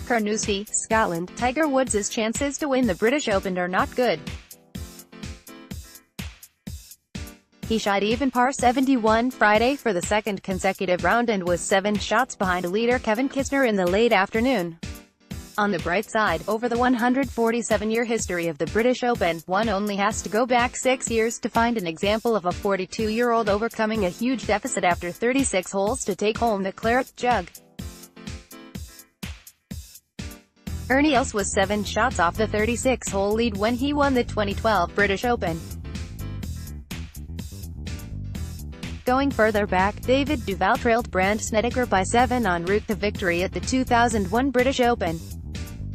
Carnoustie, Scotland. Tiger Woods' chances to win the British Open are not good. He shot even par 71 Friday for the second consecutive round and was 7 shots behind leader Kevin Kisner in the late afternoon. On the bright side, over the 147-year history of the British Open, one only has to go back 6 years to find an example of a 42-year-old overcoming a huge deficit after 36 holes to take home the Claret Jug. Ernie Els was 7 shots off the 36-hole lead when he won the 2012 British Open. Going further back, David Duval trailed Brandt Snedeker by 7 en route to victory at the 2001 British Open.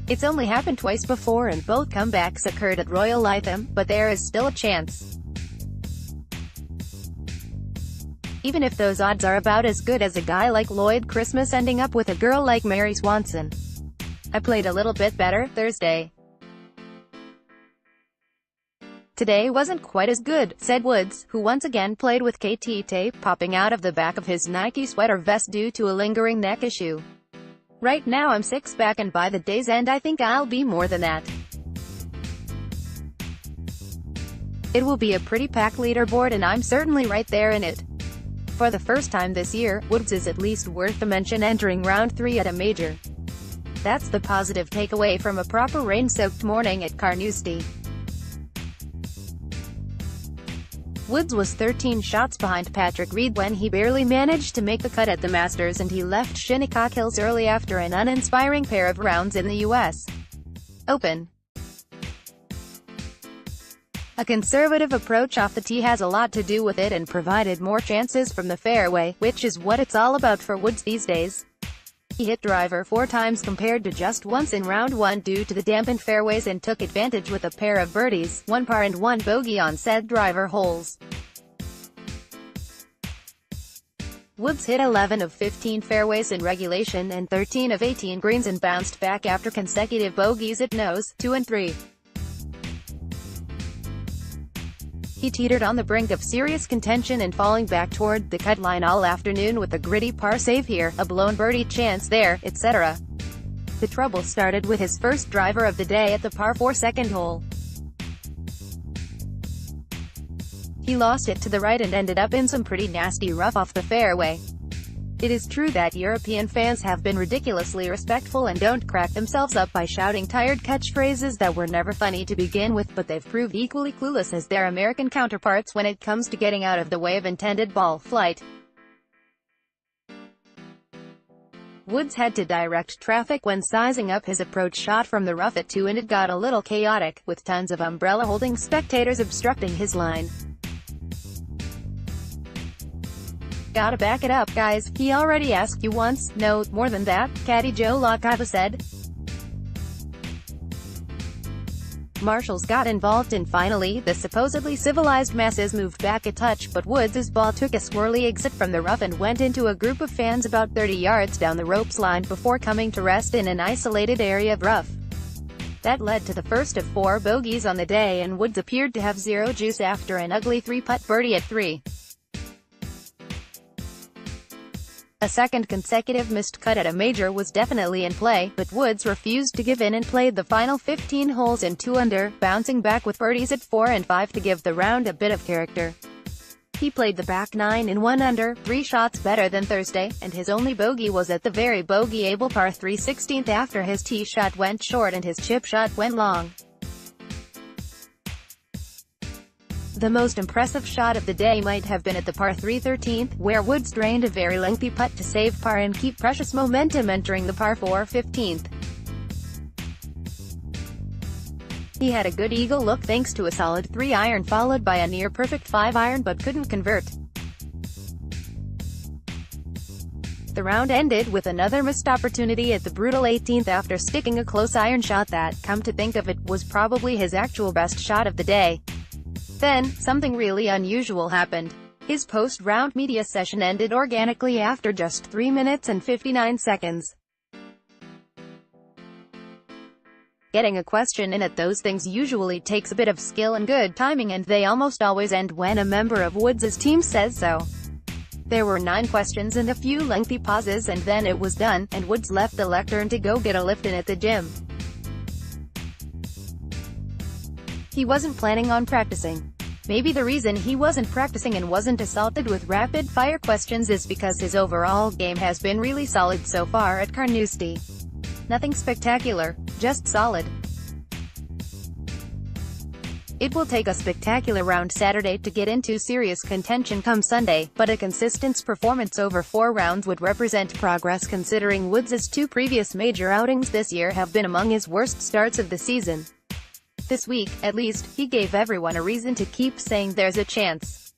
It's only happened twice before and both comebacks occurred at Royal Lytham, but there is still a chance. Even if those odds are about as good as a guy like Lloyd Christmas ending up with a girl like Mary Swanson. I played a little bit better Thursday. Today wasn't quite as good, said Woods, who once again played with KT tape popping out of the back of his Nike sweater vest due to a lingering neck issue. Right now I'm 6 back and by the day's end I think I'll be more than that. It will be a pretty packed leaderboard and I'm certainly right there in it. For the first time this year, Woods is at least worth a mention entering round 3 at a major. That's the positive takeaway from a proper rain-soaked morning at Carnoustie. Woods was 13 shots behind Patrick Reed when he barely managed to make the cut at the Masters and he left Shinnecock Hills early after an uninspiring pair of rounds in the U.S. Open. A conservative approach off the tee has a lot to do with it and provided more chances from the fairway, which is what it's all about for Woods these days. He hit driver 4 times compared to just once in round 1 due to the dampened fairways and took advantage with a pair of birdies, 1 par and 1 bogey on said driver holes. Woods hit 11 of 15 fairways in regulation and 13 of 18 greens and bounced back after consecutive bogeys at nose, 2 and 3. He teetered on the brink of serious contention and falling back toward the cut line all afternoon with a gritty par save here, a blown birdie chance there, etc. The trouble started with his first driver of the day at the par 4 second hole. He lost it to the right and ended up in some pretty nasty rough off the fairway. It is true that European fans have been ridiculously respectful and don't crack themselves up by shouting tired catchphrases that were never funny to begin with, but they've proved equally clueless as their American counterparts when it comes to getting out of the way of intended ball flight. Woods had to direct traffic when sizing up his approach shot from the rough at 2 and it got a little chaotic, with tons of umbrella-holding spectators obstructing his line. Gotta back it up, guys. He already asked you once. No, more than that, Caddy Joe LaCava said. Marshals got involved and finally, the supposedly civilized masses moved back a touch, but Woods' ball took a squirrely exit from the rough and went into a group of fans about 30 yards down the ropes line before coming to rest in an isolated area of rough. That led to the first of 4 bogeys on the day and Woods appeared to have zero juice after an ugly 3-putt birdie at 3. A second consecutive missed cut at a major was definitely in play, but Woods refused to give in and played the final 15 holes in 2 under, bouncing back with birdies at 4 and 5 to give the round a bit of character. He played the back 9 in 1 under, 3 shots better than Thursday, and his only bogey was at the very bogeyable par 3 16th after his tee shot went short and his chip shot went long. The most impressive shot of the day might have been at the par 3 13th, where Woods drained a very lengthy putt to save par and keep precious momentum entering the par 4 15th. He had a good eagle look thanks to a solid 3-iron followed by a near-perfect 5-iron but couldn't convert. The round ended with another missed opportunity at the brutal 18th after sticking a close iron shot that, come to think of it, was probably his actual best shot of the day. Then, something really unusual happened. His post-round media session ended organically after just 3 minutes and 59 seconds. Getting a question in at those things usually takes a bit of skill and good timing, and they almost always end when a member of Woods' team says so. There were 9 questions and a few lengthy pauses, and then it was done, and Woods left the lectern to go get a lift in at the gym. He wasn't planning on practicing. Maybe the reason he wasn't practicing and wasn't assaulted with rapid-fire questions is because his overall game has been really solid so far at CARNOUSTIE. Nothing spectacular, just solid. It will take a spectacular round Saturday to get into serious contention come Sunday, but a consistent performance over 4 rounds would represent progress considering Woods' 2 previous major outings this year have been among his worst starts of the season. This week, at least, he gave everyone a reason to keep saying there's a chance.